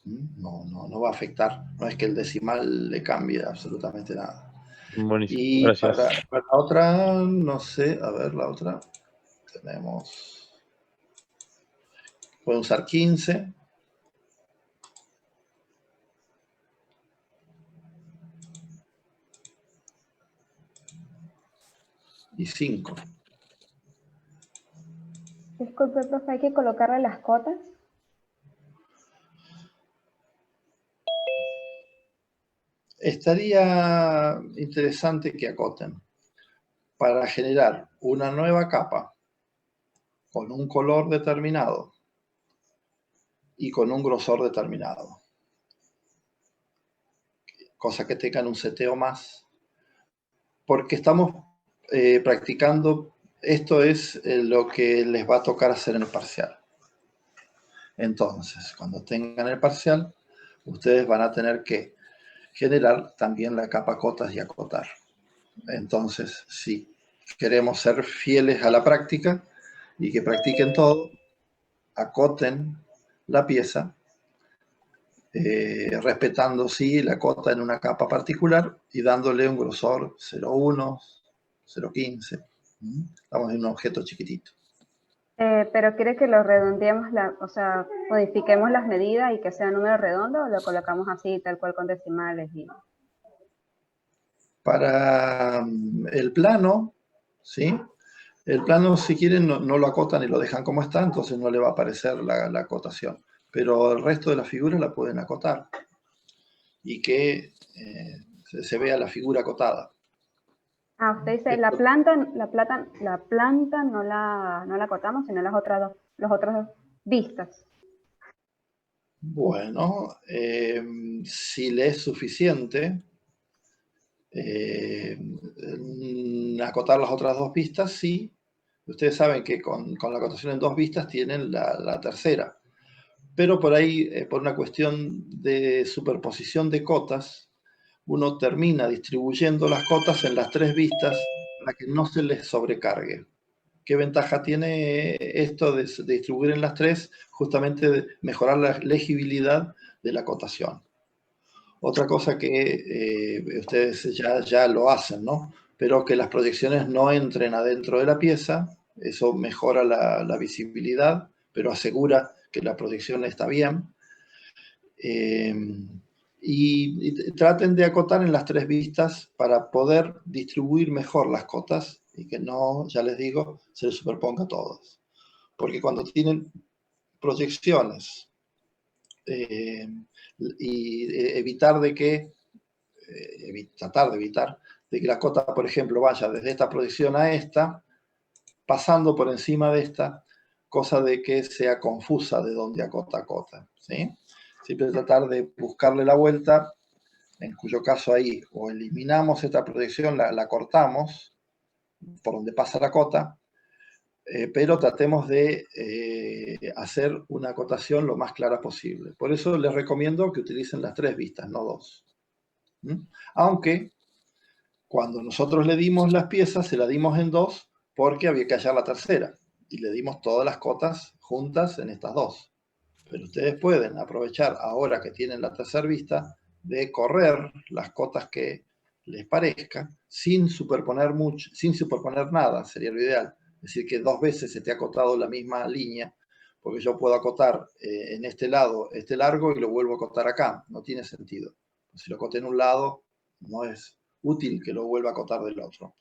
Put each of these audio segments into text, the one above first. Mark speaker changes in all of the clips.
Speaker 1: No va a afectar. No es que el decimal le cambie absolutamente nada.
Speaker 2: Buenísimo,
Speaker 1: Y
Speaker 2: gracias.
Speaker 1: para la otra, no sé, a ver, la otra, tenemos, pueden usar 15 y 5.
Speaker 3: Disculpe, profe, ¿hay que colocarle las cotas?
Speaker 1: Estaría interesante que acoten para generar una nueva capa con un color determinado y con un grosor determinado. Cosa que tengan un seteo más. Porque estamos practicando, esto es lo que les va a tocar hacer en el parcial. Entonces, cuando tengan el parcial, ustedes van a tener que generar también la capa cotas y acotar. Entonces, si queremos ser fieles a la práctica y que practiquen todo, acoten la pieza, respetando sí la cota en una capa particular y dándole un grosor 0,1, 0,15. Estamos en un objeto chiquitito.
Speaker 3: Pero ¿quiere que lo redondeemos, o sea, modifiquemos las medidas y que sea número redondo o lo colocamos así, tal cual con decimales?
Speaker 1: Para el plano, ¿sí? El plano, si quieren, no lo acotan y lo dejan como está, entonces no le va a aparecer la acotación. Pero el resto de las figuras la pueden acotar y que se vea la figura acotada.
Speaker 3: Ah, usted dice, la planta no la acotamos, sino las otras dos vistas.
Speaker 1: Bueno, si le es suficiente acotar las otras dos vistas, sí. Ustedes saben que con la acotación en dos vistas tienen la tercera. Pero por ahí, por una cuestión de superposición de cotas, uno termina distribuyendo las cotas en las tres vistas para que no se les sobrecargue. ¿Qué ventaja tiene esto de distribuir en las tres? Justamente de mejorar la legibilidad de la cotación. Otra cosa que ustedes ya lo hacen, ¿no? Pero que las proyecciones no entren adentro de la pieza, eso mejora la visibilidad, pero asegura que la proyección está bien. Y traten de acotar en las tres vistas para poder distribuir mejor las cotas y que no, ya les digo, se les superponga a todos. Porque cuando tienen proyecciones y evitar de que, tratar de evitar de que la cota, por ejemplo, vaya desde esta proyección a esta, pasando por encima de esta, cosa de que sea confusa de dónde acota a cota, ¿sí? Siempre tratar de buscarle la vuelta, en cuyo caso ahí o eliminamos esta proyección, la cortamos por donde pasa la cota, pero tratemos de hacer una acotación lo más clara posible. Por eso les recomiendo que utilicen las tres vistas, no dos. Aunque cuando nosotros le dimos las piezas, se las dimos en dos porque había que hallar la tercera y le dimos todas las cotas juntas en estas dos. Pero ustedes pueden aprovechar ahora que tienen la tercera vista de correr las cotas que les parezca sin superponer mucho, sin superponer nada, sería lo ideal. Es decir, que dos veces se te ha acotado la misma línea, porque yo puedo acotar en este lado este largo y lo vuelvo a acotar acá. No tiene sentido. Si lo acoté en un lado, no es útil que lo vuelva a acotar del otro,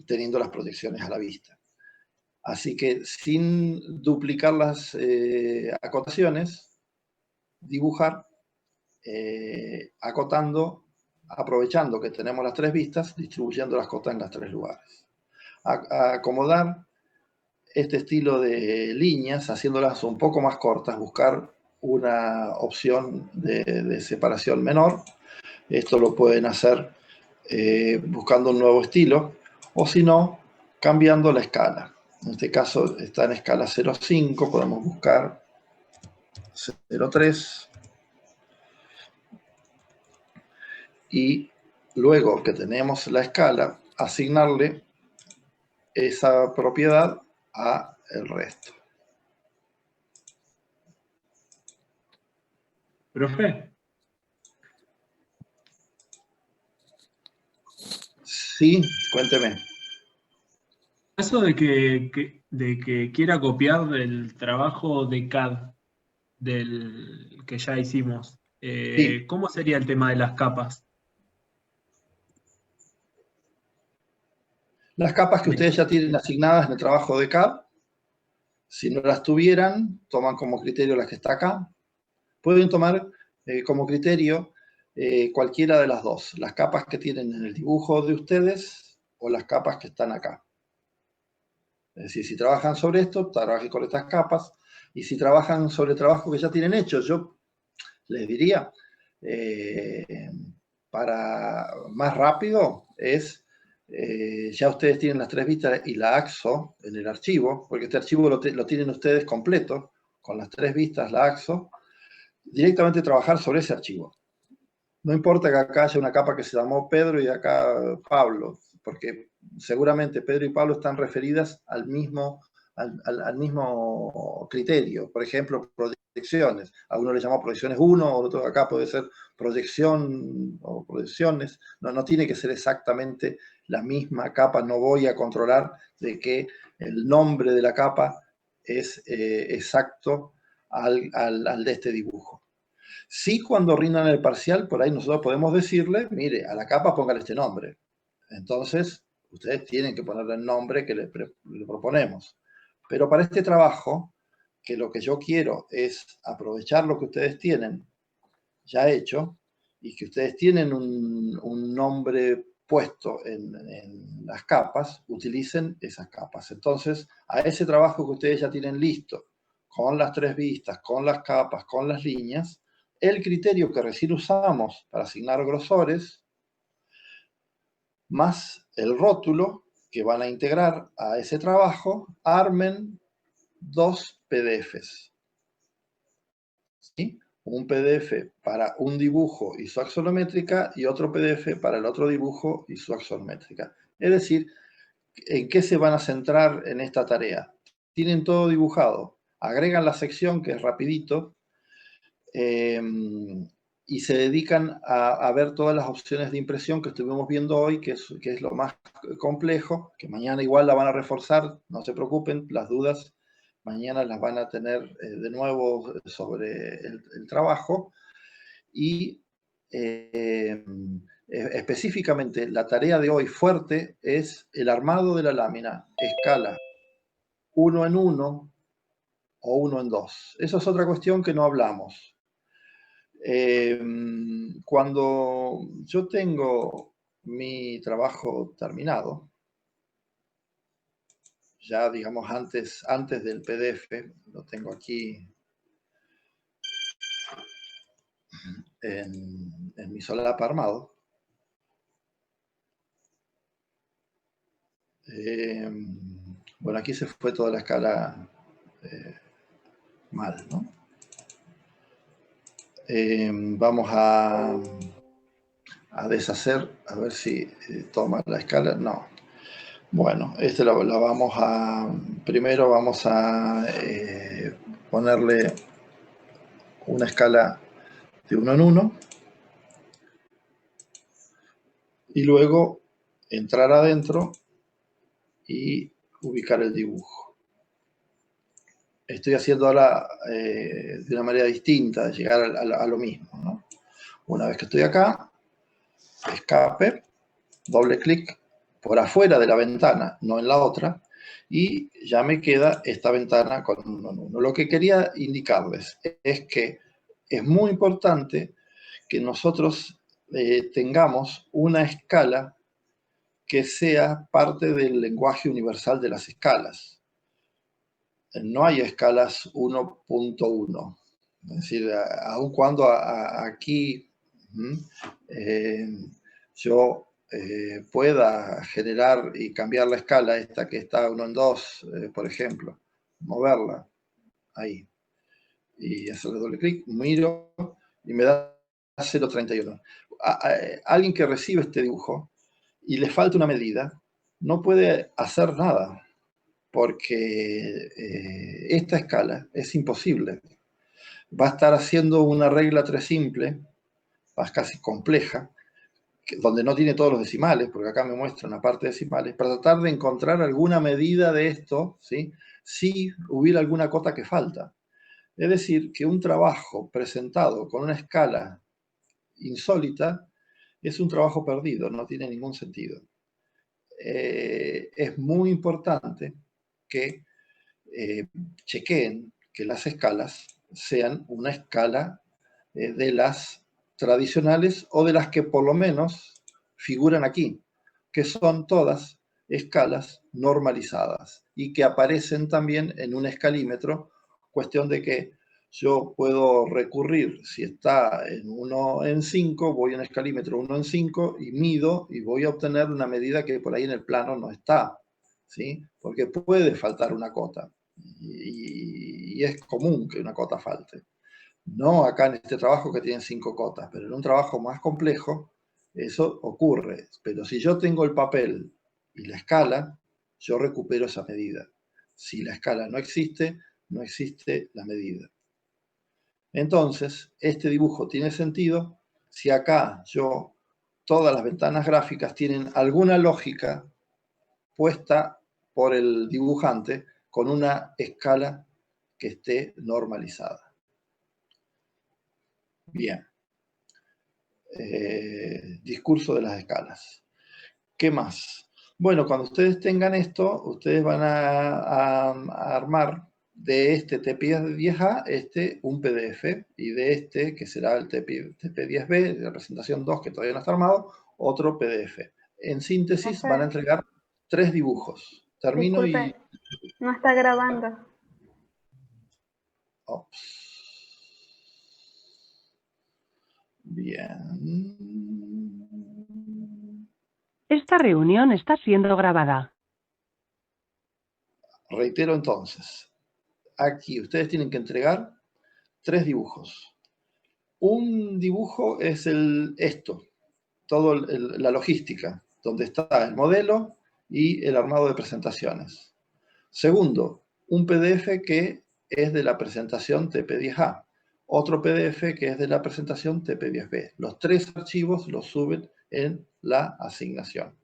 Speaker 1: teniendo las proyecciones a la vista. Así que sin duplicar las acotaciones, dibujar, acotando, aprovechando que tenemos las tres vistas, distribuyendo las cotas en los tres lugares. Acomodar este estilo de líneas, haciéndolas un poco más cortas, buscar una opción de separación menor. Esto lo pueden hacer buscando un nuevo estilo, o si no, cambiando la escala. En este caso está en escala 0,5, podemos buscar 0,3 y luego que tenemos la escala, asignarle esa propiedad a el resto.
Speaker 2: Profe,
Speaker 1: Sí, cuénteme.
Speaker 2: en caso de que quiera copiar del trabajo de CAD del que ya hicimos,
Speaker 1: Sí,
Speaker 2: ¿cómo sería el tema de las capas?
Speaker 1: las capas que
Speaker 2: Me-
Speaker 1: ustedes ya tienen asignadas en el trabajo de CAD, si no las tuvieran, toman como criterio las que está acá. Pueden tomar como criterio cualquiera de las dos, las capas que tienen en el dibujo de ustedes o las capas que están acá. Es decir, si trabajan sobre esto, trabajen con estas capas, y si trabajan sobre el trabajo que ya tienen hecho, yo les diría, eh, para más rápido es, ya ustedes tienen las 3 vistas y la AXO en el archivo, porque este archivo lo tienen ustedes completo, con las 3 vistas, la AXO, directamente trabajar sobre ese archivo. No importa que acá haya una capa que se llamó Pedro y acá Pablo, porque seguramente Pedro y Pablo están referidas al mismo criterio. Por ejemplo, proyecciones. A uno le llamó proyecciones 1, otro acá puede ser proyección o proyecciones. No tiene que ser exactamente la misma capa. No voy a controlar de que el nombre de la capa es exacto al de este dibujo. Sí, cuando rindan el parcial, por ahí nosotros podemos decirle, mire, a la capa póngale este nombre. Entonces, ustedes tienen que ponerle el nombre que le proponemos. Pero para este trabajo, que lo que yo quiero es aprovechar lo que ustedes tienen ya hecho y que ustedes tienen un nombre puesto en las capas, utilicen esas capas. Entonces, a ese trabajo que ustedes ya tienen listo, con las 3 vistas, con las capas, con las líneas, el criterio que recién usamos para asignar grosores, más el rótulo que van a integrar a ese trabajo, armen 2 PDFs. ¿Sí? Un PDF para un dibujo y su axonométrica y otro PDF para el otro dibujo y su axonométrica. Es decir, ¿en qué se van a centrar en esta tarea? Tienen todo dibujado, agregan la sección que es rapidito y se dedican a ver todas las opciones de impresión que estuvimos viendo hoy, que es lo más complejo, que mañana igual la van a reforzar, no se preocupen, las dudas mañana las van a tener de nuevo sobre el trabajo. Y específicamente la tarea de hoy fuerte es el armado de la lámina, escala 1 en 1 o 1 en 2. Eso es otra cuestión que no hablamos. Cuando yo tengo mi trabajo terminado, ya digamos antes del PDF, lo tengo aquí en mi solapa armado. Bueno, aquí se fue toda la escala mal, ¿no? Vamos a deshacer, a ver si toma la escala. No. Bueno, este la vamos a, primero vamos a ponerle una escala de 1 en 1 y luego entrar adentro y ubicar el dibujo. Estoy haciendo ahora de una manera distinta, llegar a lo mismo, ¿no? Una vez que estoy acá, escape, doble clic por afuera de la ventana, no en la otra, y ya me queda esta ventana con 1 en 1. Lo que quería indicarles es que es muy importante que nosotros tengamos una escala que sea parte del lenguaje universal de las escalas. No hay escalas 1.1. Es decir, aun cuando aquí yo pueda generar y cambiar la escala, esta que está 1 en 2, por ejemplo, moverla ahí y hacerle doble clic, miro y me da 0.31. Alguien que recibe este dibujo y le falta una medida, no puede hacer nada, porque esta escala es imposible. va a estar haciendo una regla 3 simple, casi compleja, donde no tiene todos los decimales, porque acá me muestra una parte de decimales, para tratar de encontrar alguna medida de esto, ¿sí? Si hubiera alguna cota que falta. Es decir, que un trabajo presentado con una escala insólita es un trabajo perdido, no tiene ningún sentido. Es muy importante que chequeen que las escalas sean una escala de las tradicionales o de las que por lo menos figuran aquí, que son todas escalas normalizadas y que aparecen también en un escalímetro, cuestión de que yo puedo recurrir, si está en 1 en 5, voy a un escalímetro 1 en 5 y mido y voy a obtener una medida que por ahí en el plano no está, ¿sí? Porque puede faltar una cota y es común que una cota falte. No acá en este trabajo que tienen 5 cotas, pero en un trabajo más complejo eso ocurre. Pero si yo tengo el papel y la escala, yo recupero esa medida. Si la escala no existe, no existe la medida. Entonces, este dibujo tiene sentido si acá todas las ventanas gráficas tienen alguna lógica puesta por el dibujante con una escala que esté normalizada. Bien. Discurso de las escalas. ¿Qué más? Bueno, cuando ustedes tengan esto, ustedes van a armar de este TP10A un PDF y de este, que será el TP10B, de la presentación 2, que todavía no está armado, otro PDF. En síntesis, van a entregar 3 dibujos. Termino.
Speaker 3: Disculpe, no está grabando.
Speaker 1: Ops. Bien.
Speaker 4: Esta reunión está siendo grabada.
Speaker 1: Reitero entonces, aquí ustedes tienen que entregar 3 dibujos. Un dibujo es toda la logística, donde está el modelo y el armado de presentaciones. Segundo, un PDF que es de la presentación TP10A. Otro PDF que es de la presentación TP10B. Los 3 archivos los suben en la asignación.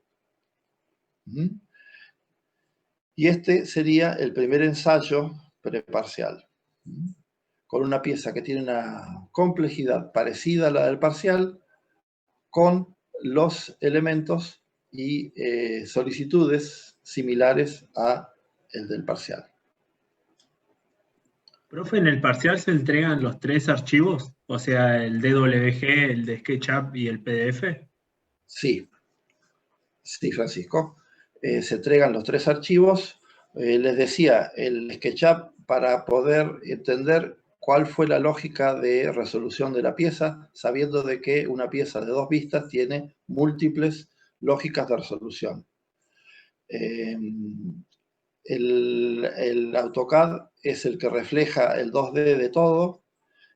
Speaker 1: Y este sería el primer ensayo preparcial, con una pieza que tiene una complejidad parecida a la del parcial, con los elementos y solicitudes similares a el del parcial.
Speaker 2: Profe, ¿en el parcial se entregan los 3 archivos? O sea, el DWG, el de SketchUp y el PDF.
Speaker 1: Sí, Francisco. Se entregan los 3 archivos. Les decía, el SketchUp, para poder entender cuál fue la lógica de resolución de la pieza, sabiendo de que una pieza de 2 vistas tiene múltiples lógicas de resolución. El AutoCAD es el que refleja el 2D de todo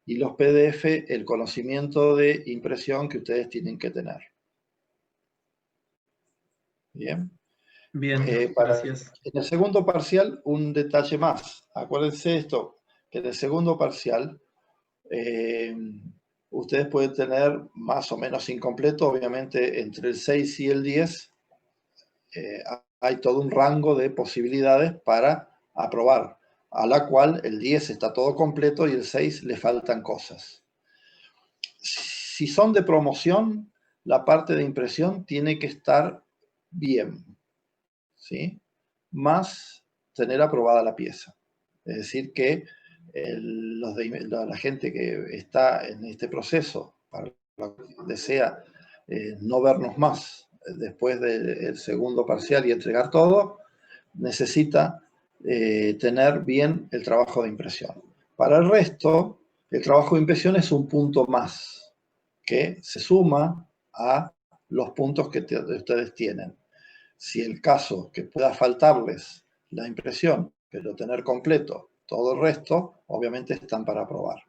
Speaker 1: y los PDF el conocimiento de impresión que ustedes tienen que tener. Bien.
Speaker 2: Bien, gracias.
Speaker 1: En el segundo parcial, un detalle más. Acuérdense esto, que en el segundo parcial ustedes pueden tener más o menos incompleto, obviamente entre el 6 y el 10 hay todo un rango de posibilidades para aprobar, a la cual el 10 está todo completo y el 6 le faltan cosas. Si son de promoción, la parte de impresión tiene que estar bien, ¿sí? Más tener aprobada la pieza. Es decir, que la gente que está en este proceso, para lo que desea no vernos más después del segundo parcial y entregar todo, necesita tener bien el trabajo de impresión. Para el resto, el trabajo de impresión es un punto más que se suma a los puntos que ustedes tienen. Si el caso que pueda faltarles la impresión, pero tener completo todo el resto, obviamente están para aprobar.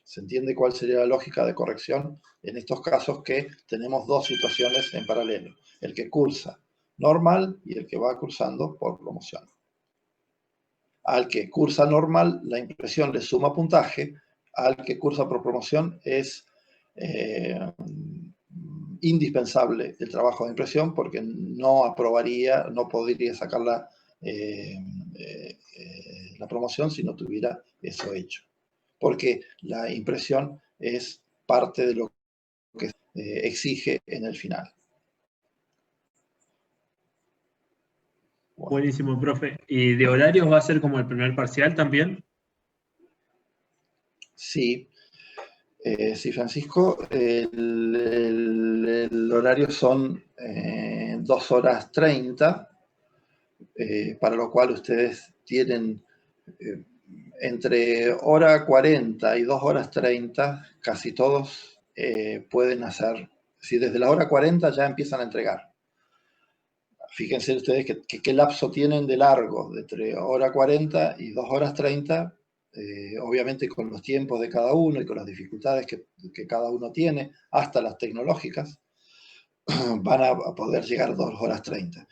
Speaker 1: ¿Se entiende cuál sería la lógica de corrección en estos casos que tenemos 2 situaciones en paralelo? El que cursa normal y el que va cursando por promoción. Al que cursa normal, la impresión le suma puntaje. Al que cursa por promoción es indispensable el trabajo de impresión porque no aprobaría, no podría sacar la promoción si no tuviera eso hecho. Porque la impresión es parte de lo que exige en el final.
Speaker 2: Bueno. Buenísimo, profe. ¿Y de horarios va a ser como el primer parcial también?
Speaker 1: Sí. Sí, Francisco, el horario son 2 horas 30, para lo cual ustedes tienen entre hora 40 y 2 horas 30, casi todos pueden hacer, si desde la hora 40 ya empiezan a entregar. Fíjense ustedes qué lapso tienen de largo, de entre hora 40 y 2 horas 30, obviamente con los tiempos de cada uno y con las dificultades que cada uno tiene, hasta las tecnológicas, van a poder llegar a 2 horas 30.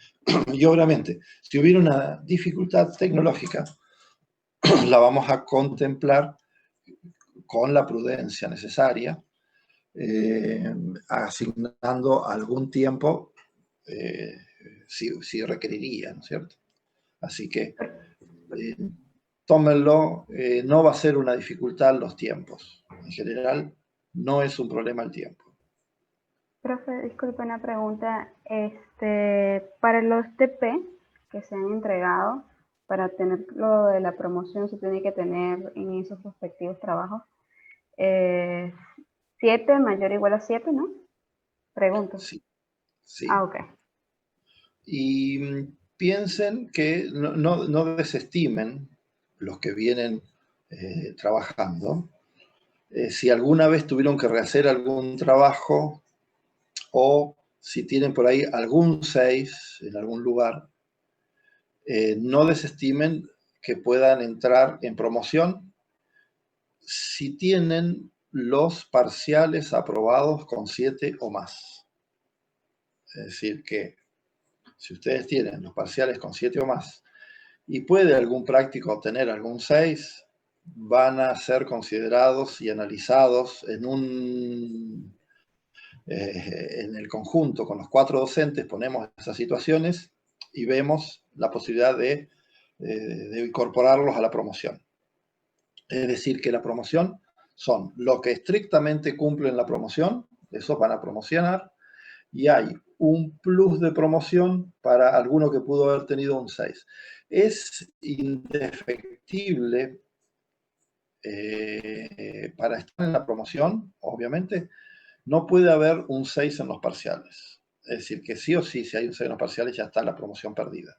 Speaker 1: Y obviamente, si hubiera una dificultad tecnológica, la vamos a contemplar con la prudencia necesaria, asignando algún tiempo si requeriría, ¿no es cierto? Así que tómenlo, no va a ser una dificultad los tiempos. En general, no es un problema el tiempo.
Speaker 3: Profe, disculpe una pregunta. Para los TP que se han entregado, para tener lo de la promoción, se tiene que tener en esos respectivos trabajos 7 mayor o igual a 7, ¿no? Pregunto.
Speaker 1: Sí. Sí.
Speaker 3: Ah, ok.
Speaker 1: Y piensen que no desestimen los que vienen trabajando. Si alguna vez tuvieron que rehacer algún trabajo o si tienen por ahí algún 6 en algún lugar, no desestimen que puedan entrar en promoción si tienen los parciales aprobados con 7 o más. Es decir, que si ustedes tienen los parciales con 7 o más y puede algún práctico obtener algún 6, van a ser considerados y analizados en el conjunto con los 4 docentes, ponemos esas situaciones y vemos la posibilidad de incorporarlos a la promoción. Es decir, que la promoción son los que estrictamente cumplen la promoción, esos van a promocionar, y hay un plus de promoción para alguno que pudo haber tenido un 6. Es indefectible para estar en la promoción, obviamente, no puede haber un 6 en los parciales. Es decir, que sí o sí, si hay un 6 en los parciales, ya está la promoción perdida.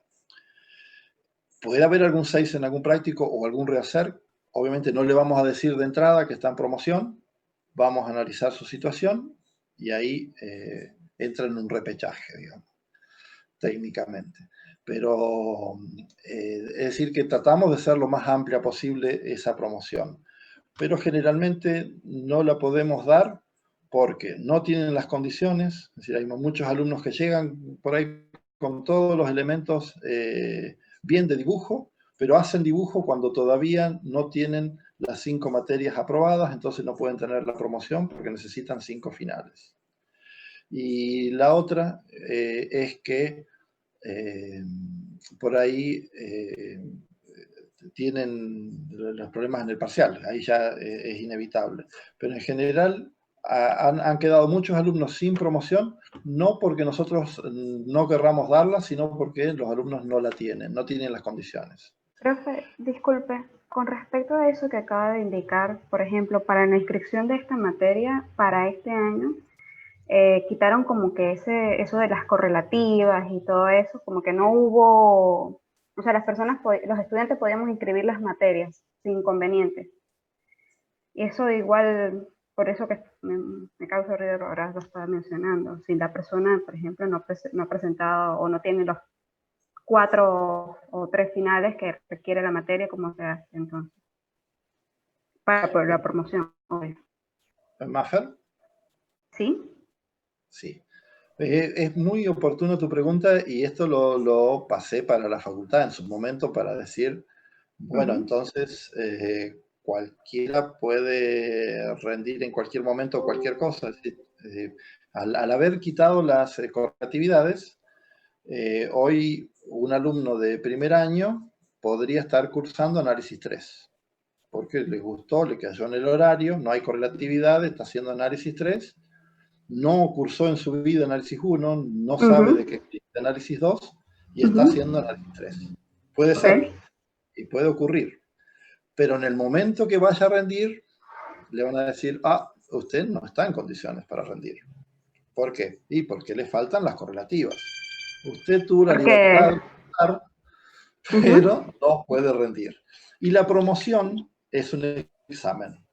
Speaker 1: Puede haber algún 6 en algún práctico o algún rehacer. Obviamente no le vamos a decir de entrada que está en promoción, vamos a analizar su situación y ahí entra en un repechaje, digamos, técnicamente. Pero es decir que tratamos de ser lo más amplia posible esa promoción. Pero generalmente no la podemos dar porque no tienen las condiciones. Es decir, hay muchos alumnos que llegan por ahí con todos los elementos bien de dibujo, pero hacen dibujo cuando todavía no tienen las 5 materias aprobadas, entonces no pueden tener la promoción porque necesitan 5 finales. Y la otra es que por ahí tienen los problemas en el parcial, ahí ya es inevitable. Pero en general han quedado muchos alumnos sin promoción, no porque nosotros no querramos darla, sino porque los alumnos no la tienen, no tienen las condiciones.
Speaker 3: Profe, disculpe, con respecto a eso que acaba de indicar, por ejemplo, para la inscripción de esta materia para este año, quitaron como que eso de las correlativas y todo eso, como que no hubo, o sea, los estudiantes podíamos inscribir las materias sin inconveniente. Y eso igual, por eso que me causa ruido, ahora lo estaba mencionando. Si la persona, por ejemplo, no ha presentado o no tiene los 4 o 3 finales que requiere la materia, ¿cómo se hace entonces? Para la promoción, obvio.
Speaker 1: ¿Mafer?
Speaker 3: ¿Sí?
Speaker 1: Sí. Es muy oportuna tu pregunta y esto lo pasé para la facultad en su momento para decir Bueno, entonces cualquiera puede rendir en cualquier momento cualquier cosa. Es decir, al haber quitado las correlatividades, hoy un alumno de primer año podría estar cursando análisis 3, porque le gustó, le cayó en el horario, no hay correlatividad, está haciendo análisis 3, no cursó en su vida análisis 1, no sabe de qué existe análisis 2 y está haciendo análisis 3. Puede ser y puede ocurrir, pero en el momento que vaya a rendir, le van a decir, usted no está en condiciones para rendir. ¿Por qué? Y porque le faltan las correlativas. Usted tuvo la libertad de cursar, pero no puede rendir. Y la promoción es un examen.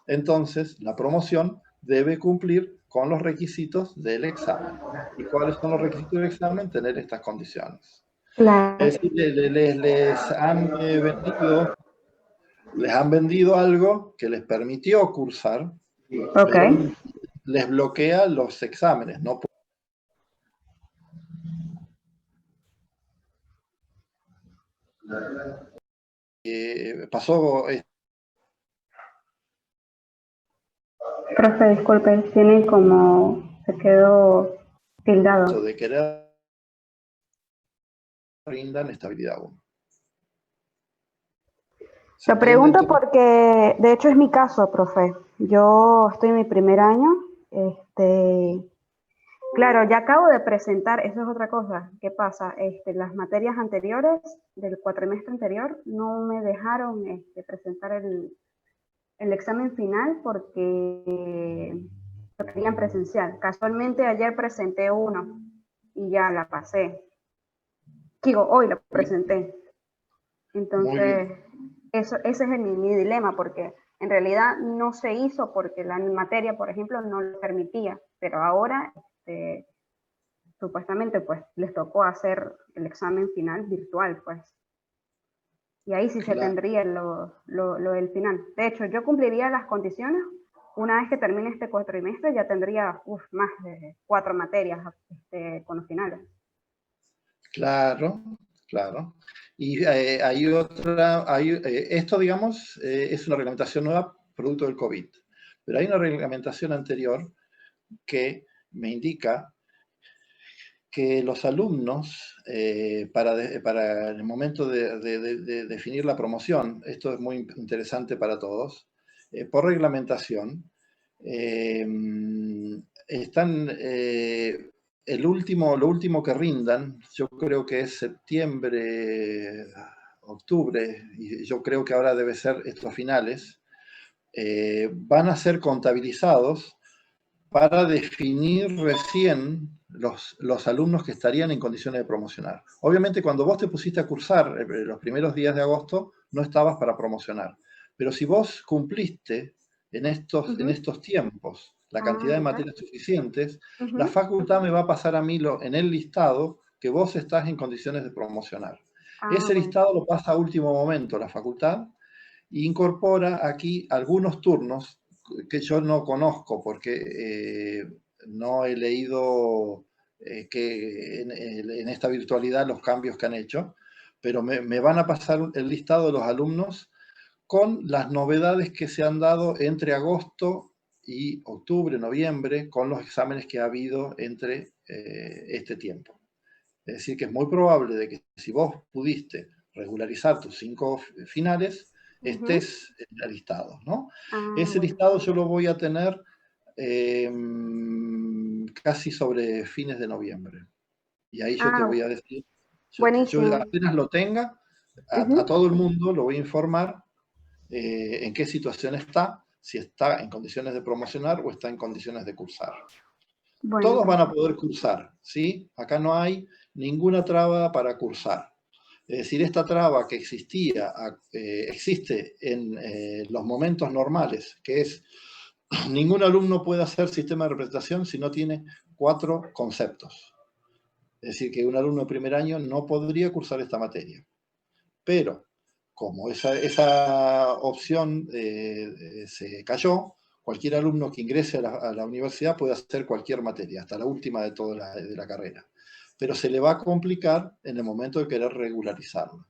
Speaker 1: Entonces, la promoción debe cumplir con los requisitos del examen. ¿Y cuáles son los requisitos del examen? Tener estas condiciones.
Speaker 3: Claro.
Speaker 1: Es decir, les han vendido algo que les permitió cursar, pero les bloquea los exámenes. No pasó
Speaker 3: Profe, disculpe, tiene como, se quedó tildado.
Speaker 1: de querer brindan estabilidad 1.
Speaker 3: Lo pregunto porque, de hecho, es mi caso, profe. Yo estoy en mi primer año. Claro, ya acabo de presentar, eso es otra cosa. ¿Qué pasa? Las materias anteriores del cuatrimestre anterior no me dejaron presentar el examen final porque lo querían presencial. Casualmente ayer presenté uno y ya la pasé. Digo, hoy la presenté. Entonces, ese es mi dilema, porque en realidad no se hizo porque la materia, por ejemplo, no lo permitía, pero ahora supuestamente pues les tocó hacer el examen final virtual, pues. Y ahí sí se tendría lo del final. De hecho, yo cumpliría las condiciones. Una vez que termine este cuatrimestre, ya tendría más de 4 materias con los finales.
Speaker 1: Claro, claro. Y hay otra, esto digamos es una reglamentación nueva producto del COVID, pero hay una reglamentación anterior que me indica que los alumnos, para el momento de definir la promoción, esto es muy interesante para todos, por reglamentación, están, lo último que rindan, yo creo que es septiembre, octubre, y yo creo que ahora debe ser estos finales, van a ser contabilizados para definir recién los alumnos que estarían en condiciones de promocionar. Obviamente, cuando vos te pusiste a cursar los primeros días de agosto, no estabas para promocionar. Pero si vos cumpliste en estos tiempos la cantidad de materias suficientes, la facultad me va a pasar a mí en el listado que vos estás en condiciones de promocionar. Ese listado lo pasa a último momento la facultad e incorpora aquí algunos turnos que yo no conozco porque no he leído que en esta virtualidad los cambios que han hecho, pero me van a pasar el listado de los alumnos con las novedades que se han dado entre agosto y octubre, noviembre, con los exámenes que ha habido entre este tiempo. Es decir, que es muy probable de que si vos pudiste regularizar tus 5 finales, estés en el listado, ¿no? Ese listado yo lo voy a tener casi sobre fines de noviembre. Y ahí yo te voy a decir, yo apenas lo tenga, a todo el mundo lo voy a informar en qué situación está, si está en condiciones de promocionar o está en condiciones de cursar. Todos van a poder cursar, ¿sí? Acá no hay ninguna traba para cursar. Es decir, esta traba que existía, existe en los momentos normales, que es ningún alumno puede hacer sistema de representación si no tiene 4 conceptos. Es decir, que un alumno de primer año no podría cursar esta materia. Pero, como esa opción se cayó, cualquier alumno que ingrese a la universidad puede hacer cualquier materia, hasta la última de toda de la carrera. Pero se le va a complicar en el momento de querer regularizarlo.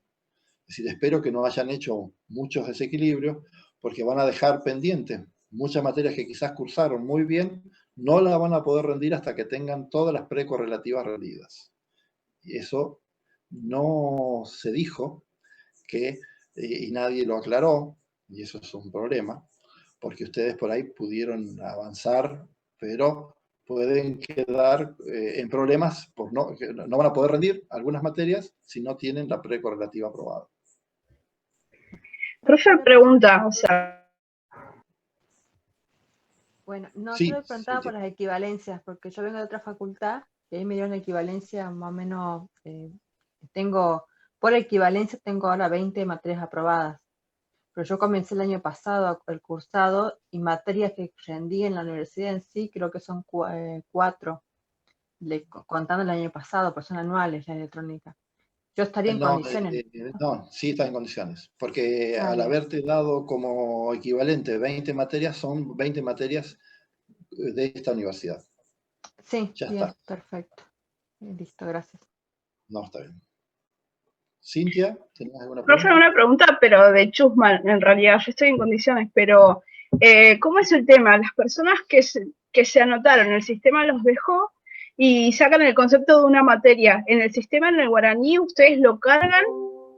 Speaker 1: Es Es decir, espero que no hayan hecho muchos desequilibrios, porque van a dejar pendientes muchas materias que quizás cursaron muy bien, no las van a poder rendir hasta que tengan todas las precorrelativas rendidas. Y eso no se dijo, y nadie lo aclaró, y eso es un problema, porque ustedes por ahí pudieron avanzar, pero pueden quedar en problemas, que no van a poder rendir algunas materias si no tienen la precorrelativa aprobada.
Speaker 5: Profe, pregunta, o sea...
Speaker 6: Bueno, no,
Speaker 1: Sí,
Speaker 6: yo le preguntaba
Speaker 1: sí,
Speaker 6: por las equivalencias, porque yo vengo de otra facultad y ahí me dieron equivalencia más o menos, por equivalencia tengo ahora 20 materias aprobadas, pero yo comencé el año pasado el cursado y materias que rendí en la universidad en sí creo que son 4, contando el año pasado, pues son anuales la electrónica. Yo estaría en condiciones.
Speaker 1: No, sí está en condiciones, porque al
Speaker 6: bien.
Speaker 1: haberte dado como equivalente 20 materias, son 20 materias de esta universidad.
Speaker 6: Sí,
Speaker 1: Ya
Speaker 6: bien,
Speaker 1: está.
Speaker 6: perfecto. Listo, gracias.
Speaker 1: No, está bien. Cintia, ¿tenés alguna
Speaker 5: Profe,
Speaker 1: pregunta?
Speaker 5: una pregunta, pero de chusma, en realidad, yo estoy en condiciones, pero ¿cómo es el tema? Las personas que se anotaron, el sistema los dejó y sacan el concepto de una materia. En el sistema, en el guaraní, ustedes lo cargan,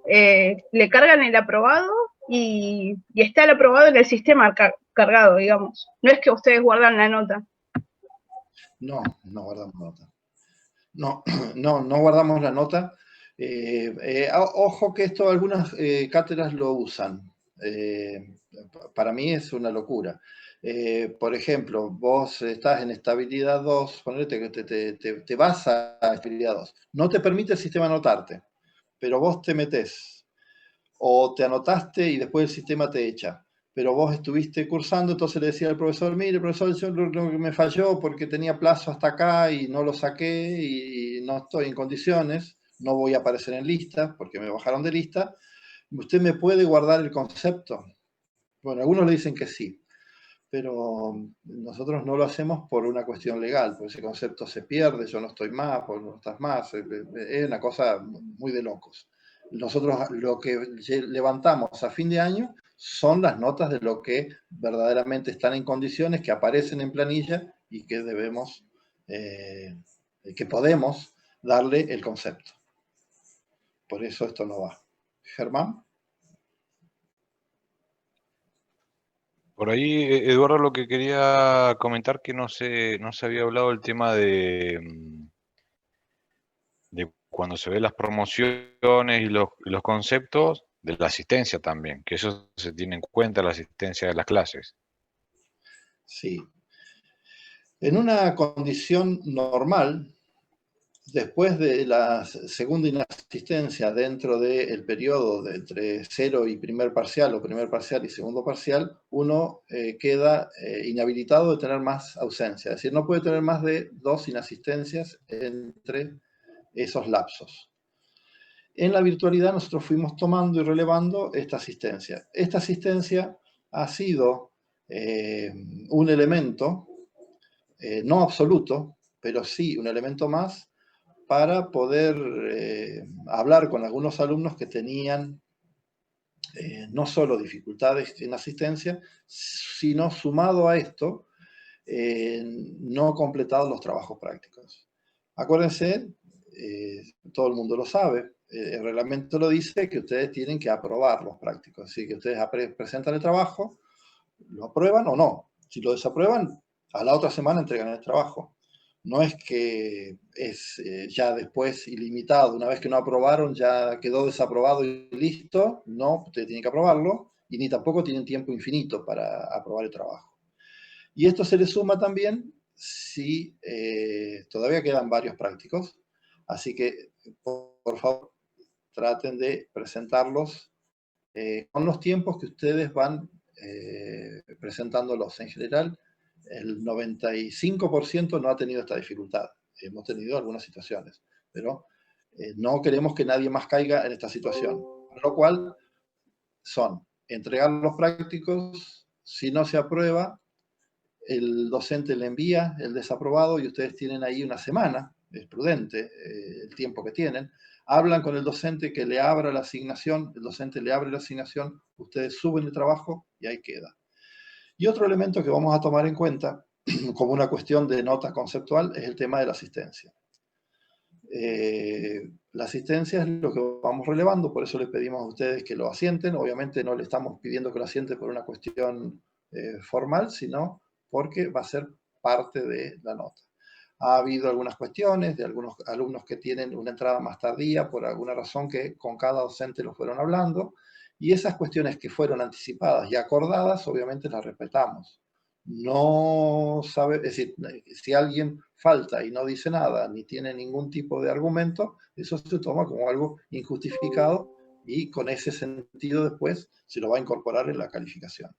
Speaker 5: le cargan el aprobado y está el aprobado en el sistema cargado, digamos. No es que ustedes guardan la nota.
Speaker 1: No, no guardamos nota. No guardamos la nota. Ojo que esto algunas cátedras lo usan. Para mí es una locura. Por ejemplo, vos estás en estabilidad 2, ponete que te vas a estabilidad 2. No te permite el sistema anotarte, pero vos te metés o te anotaste y después el sistema te echa. Pero vos estuviste cursando, entonces le decía al profesor, mire, profesor, yo lo que me falló porque tenía plazo hasta acá y no lo saqué y no estoy en condiciones, no voy a aparecer en lista porque me bajaron de lista. ¿Usted me puede guardar el concepto? Bueno, algunos le dicen que sí, pero nosotros no lo hacemos por una cuestión legal, porque ese concepto se pierde, yo no estoy más, vos no estás más, es una cosa muy de locos. Nosotros lo que levantamos a fin de año son las notas de lo que verdaderamente están en condiciones, que aparecen en planilla y que debemos, que podemos darle el concepto. Por eso esto no va. Germán.
Speaker 7: Por ahí, Eduardo, lo que quería comentar que no se había hablado el tema de cuando se ve las promociones y los conceptos de la asistencia también, que eso se tiene en cuenta, la asistencia de las clases.
Speaker 1: Sí. En una condición normal, después de la segunda inasistencia dentro del periodo de entre 0 y primer parcial o primer parcial y segundo parcial, uno queda inhabilitado de tener más ausencia. Es decir, no puede tener más de 2 inasistencias entre esos lapsos. En la virtualidad nosotros fuimos tomando y relevando esta asistencia. Esta asistencia ha sido un elemento, no absoluto, pero sí un elemento más para poder hablar con algunos alumnos que tenían no solo dificultades en asistencia, sino sumado a esto, no completados los trabajos prácticos. Acuérdense, todo el mundo lo sabe, el reglamento lo dice, que ustedes tienen que aprobar los prácticos, así que ustedes presentan el trabajo, lo aprueban o no. Si lo desaprueban, a la otra semana entregan el trabajo. No es que es ya después ilimitado, una vez que no aprobaron ya quedó desaprobado y listo. No, ustedes tienen que aprobarlo y ni tampoco tienen tiempo infinito para aprobar el trabajo. Y esto se le suma también si todavía quedan varios prácticos, así que por favor traten de presentarlos con los tiempos que ustedes van presentándolos. En general, el 95% no ha tenido esta dificultad. Hemos tenido algunas situaciones, pero no queremos que nadie más caiga en esta situación. Por lo cual, son entregar los prácticos, si no se aprueba, el docente le envía el desaprobado y ustedes tienen ahí una semana es prudente el tiempo que tienen, hablan con el docente que le abra la asignación, el docente le abre la asignación, ustedes suben el trabajo y ahí queda. Y otro elemento que vamos a tomar en cuenta, como una cuestión de nota conceptual, es el tema de la asistencia. La asistencia es lo que vamos relevando, por eso les pedimos a ustedes que lo asienten. Obviamente no le estamos pidiendo que lo asienten por una cuestión formal, sino porque va a ser parte de la nota. Ha habido algunas cuestiones de algunos alumnos que tienen una entrada más tardía por alguna razón que con cada docente lo fueron hablando, y esas cuestiones que fueron anticipadas y acordadas, obviamente las respetamos. No sabe, es decir, si alguien falta y no dice nada, ni tiene ningún tipo de argumento, eso se toma como algo injustificado y con ese sentido después se lo va a incorporar en la calificación.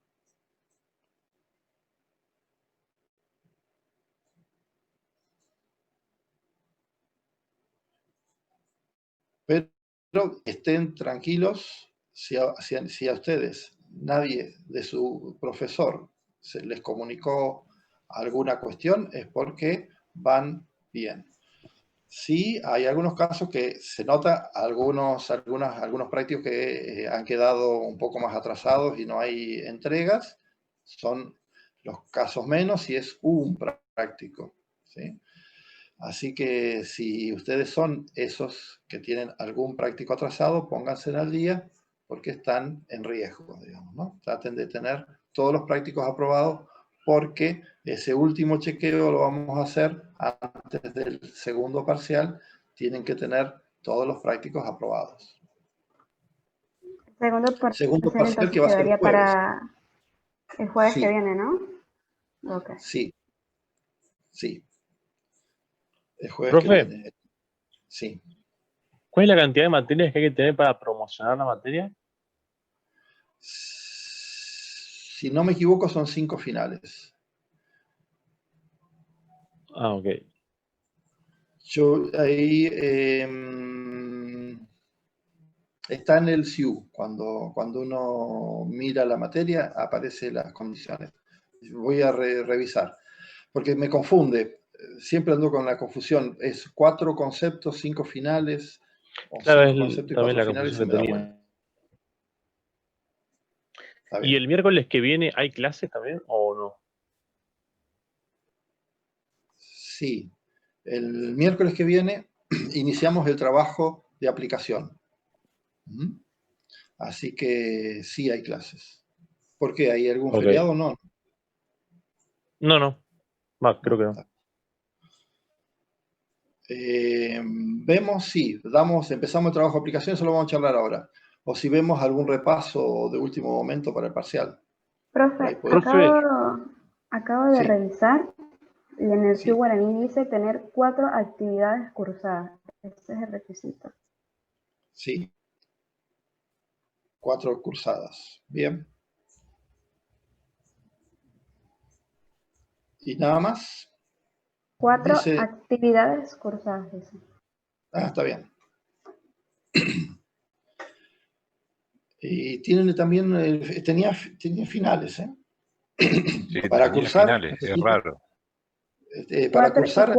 Speaker 1: Pero estén tranquilos, si a ustedes nadie de su profesor se les comunicó alguna cuestión, es porque van bien. Sí, hay algunos casos que se nota algunos prácticos que han quedado un poco más atrasados y no hay entregas. Son los casos menos y es un práctico, ¿sí? Así que si ustedes son esos que tienen algún práctico atrasado, pónganse al día porque están en riesgo, digamos, ¿no? Traten de tener todos los prácticos aprobados porque ese último chequeo lo vamos a hacer antes del segundo parcial. Tienen que tener todos los prácticos aprobados.
Speaker 3: Segundo parcial
Speaker 1: parcial que va a ser
Speaker 3: quedaría
Speaker 1: el jueves.
Speaker 3: para el jueves
Speaker 1: Sí.
Speaker 3: que viene, ¿no? Okay.
Speaker 1: Sí. El jueves
Speaker 8: Profe,
Speaker 1: que viene. Sí.
Speaker 8: ¿cuál es la cantidad de materias que hay que tener para promocionar la materia?
Speaker 1: Si no me equivoco, son 5 finales.
Speaker 8: Ah, ok.
Speaker 1: Yo ahí está en el SIU. Cuando uno mira la materia, aparecen las condiciones. Voy a revisar, porque me confunde. Siempre ando con la confusión. Es 4 conceptos, 5 finales, o
Speaker 8: Claro,
Speaker 1: 5 conceptos y
Speaker 8: también
Speaker 1: 4
Speaker 8: la
Speaker 1: finales, y
Speaker 8: confusión
Speaker 1: me
Speaker 8: que
Speaker 1: da
Speaker 8: tenía.
Speaker 1: vuelta. Está
Speaker 8: ¿Y
Speaker 1: bien.
Speaker 8: el miércoles que viene hay clases también o no?
Speaker 1: Sí. El miércoles que viene iniciamos el trabajo de aplicación. Así que sí hay clases. ¿Por qué? ¿Hay algún feriado o no?
Speaker 8: No. Creo que no.
Speaker 1: Vemos, sí, empezamos el trabajo de aplicación, eso lo vamos a charlar ahora. O si vemos algún repaso de último momento para el parcial.
Speaker 3: Profe, acabo de revisar y en el SIU Guaraní dice tener 4 actividades cursadas. Ese es el requisito.
Speaker 1: Sí. 4 cursadas. Bien. ¿Y nada más?
Speaker 3: 4 actividades cursadas, dice.
Speaker 1: Ah, está bien. Y tienen también, tenía finales, ¿eh?
Speaker 7: Sí,
Speaker 1: para
Speaker 7: tenía
Speaker 1: cursar.
Speaker 7: finales, es raro.
Speaker 1: Para cursar.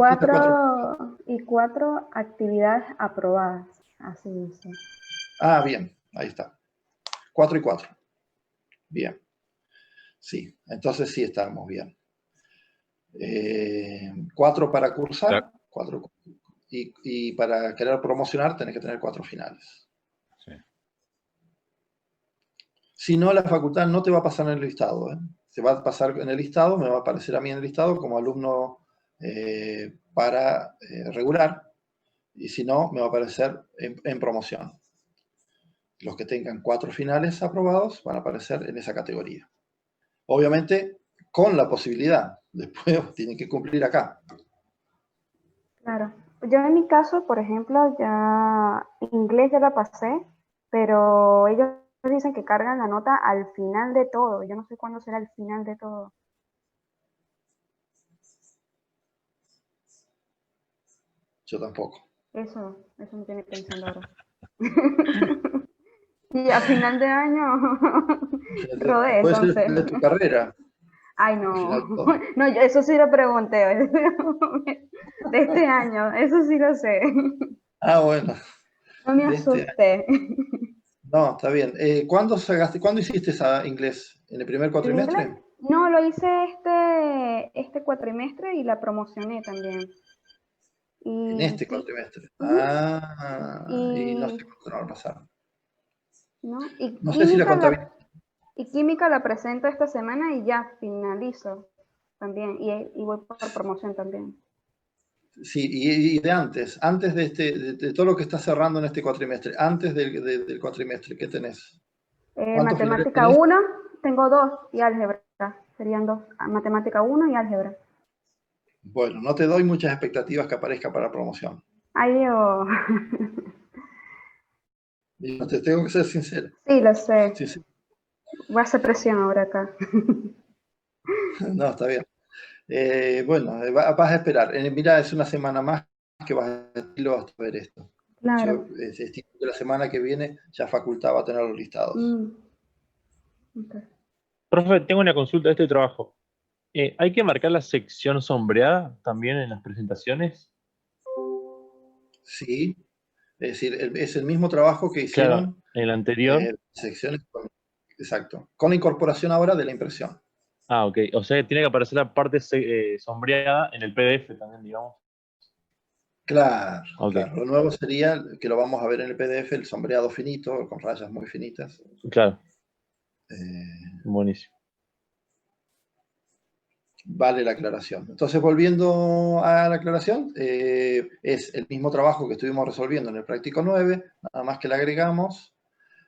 Speaker 3: Y 4 actividades aprobadas. Así dice.
Speaker 1: Ah, bien, ahí está. 4 y 4. Bien. Sí, entonces sí estamos bien. 4 para cursar, 4, y para querer promocionar tenés que tener 4 finales.
Speaker 7: Sí.
Speaker 1: Si no, la facultad no te va a pasar en el listado. Se va a pasar en el listado, me va a aparecer a mí en el listado como alumno para regular, y si no, me va a aparecer en promoción. Los que tengan 4 finales aprobados van a aparecer en esa categoría. Obviamente, con la posibilidad, después tienen que cumplir acá.
Speaker 3: Claro. Yo en mi caso, por ejemplo, ya inglés ya la pasé, pero ellos dicen que cargan la nota al final de todo. Yo no sé cuándo será el final de todo.
Speaker 1: Yo tampoco.
Speaker 3: Eso me tiene pensando ahora. Y a final de año rodé,
Speaker 1: puede
Speaker 3: entonces.
Speaker 1: ser de tu carrera.
Speaker 3: Ay,
Speaker 1: Al final
Speaker 3: no.
Speaker 1: todo.
Speaker 3: No, eso sí lo pregunté. De este año, eso sí lo sé.
Speaker 1: Ah, bueno,
Speaker 3: No me
Speaker 1: de este año.
Speaker 3: asusté.
Speaker 1: No, está bien. ¿Cuándo hiciste esa inglés? ¿En el primer
Speaker 3: ¿El inglés?
Speaker 1: cuatrimestre?
Speaker 3: No, lo hice este cuatrimestre y la promocioné también.
Speaker 1: En
Speaker 3: Y
Speaker 1: este
Speaker 3: sí.
Speaker 1: cuatrimestre.
Speaker 3: Ujú.
Speaker 1: Y no sé
Speaker 3: Y,
Speaker 1: cuánto no va a pasar.
Speaker 3: ¿no? Y
Speaker 1: No sé si la contabilidad.
Speaker 3: química la presento esta semana y ya finalizo también. Y voy por promoción también.
Speaker 1: Sí, y de antes de todo lo que está cerrando en este cuatrimestre, antes del cuatrimestre, ¿qué tenés? ¿Cuántos finales
Speaker 3: Matemática
Speaker 1: tenés?
Speaker 3: 1, tengo 2 y álgebra. Serían 2. Matemática 1 y álgebra.
Speaker 1: Bueno, no te doy muchas expectativas que aparezca para promoción.
Speaker 3: Ay, Dios.
Speaker 1: Y no te tengo que ser sincero.
Speaker 3: Sí, lo sé.
Speaker 1: Sí, sí.
Speaker 3: Voy a hacer presión ahora acá.
Speaker 1: No, está bien. Bueno, vas a esperar. Mira, es una semana más que vas a ver esto.
Speaker 3: Claro.
Speaker 1: Yo estimo que la semana que viene ya Facultad va a tener los listados.
Speaker 3: Okay.
Speaker 8: Profe, tengo una consulta de este trabajo. ¿Hay que marcar la sección sombreada también en las presentaciones?
Speaker 1: Sí, es decir, es el mismo trabajo que
Speaker 8: Claro,
Speaker 1: hicieron
Speaker 8: en el anterior.
Speaker 1: secciones. Exacto. Con la incorporación ahora de la impresión.
Speaker 8: Ah, ok. O sea, tiene que aparecer la parte sombreada en el PDF también, digamos.
Speaker 1: Claro,
Speaker 8: Ok,
Speaker 1: claro. Lo nuevo sería que lo vamos a ver en el PDF, el sombreado finito, con rayas muy finitas.
Speaker 8: claro,
Speaker 1: Eh,
Speaker 8: buenísimo.
Speaker 1: Vale la aclaración. Entonces, volviendo a la aclaración, es el mismo trabajo que estuvimos resolviendo en el práctico 9, nada más que le agregamos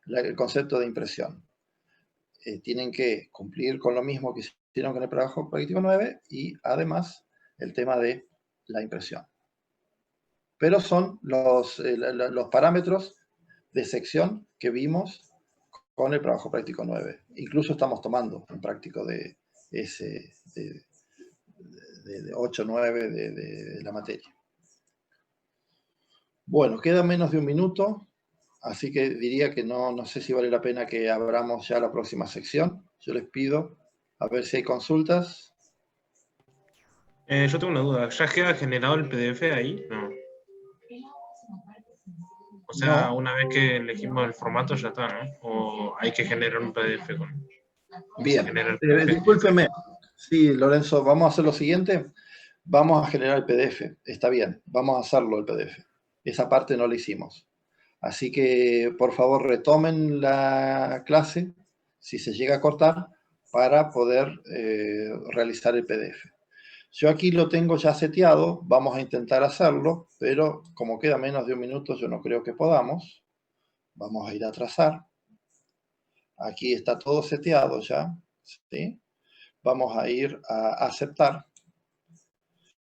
Speaker 1: el concepto de impresión. Tienen que cumplir con lo mismo que hicieron con el trabajo práctico 9 y además el tema de la impresión. Pero son los parámetros de sección que vimos con el trabajo práctico 9. Incluso estamos tomando un práctico de ese, de 8, 9 de la materia. Bueno, queda menos de un minuto, así que diría que no sé si vale la pena que abramos ya la próxima sección. Yo les pido a ver si hay consultas.
Speaker 9: Yo tengo una duda. ¿Ya queda generado el PDF ahí? No. O sea,
Speaker 1: No,
Speaker 9: una vez que elegimos el formato ya está, ¿no? O hay que generar un PDF con.
Speaker 1: bien.
Speaker 9: Generar el PDF.
Speaker 1: Discúlpeme. Sí, Lorenzo, vamos a hacer lo siguiente. Vamos a generar el PDF. Está bien, vamos a hacerlo el PDF. Esa parte no la hicimos. Así que, por favor, retomen la clase, si se llega a cortar, para poder realizar el PDF. Yo aquí lo tengo ya seteado, vamos a intentar hacerlo, pero como queda menos de un minuto, yo no creo que podamos. Vamos a ir a trazar. Aquí está todo seteado ya, ¿sí? Vamos a ir a aceptar.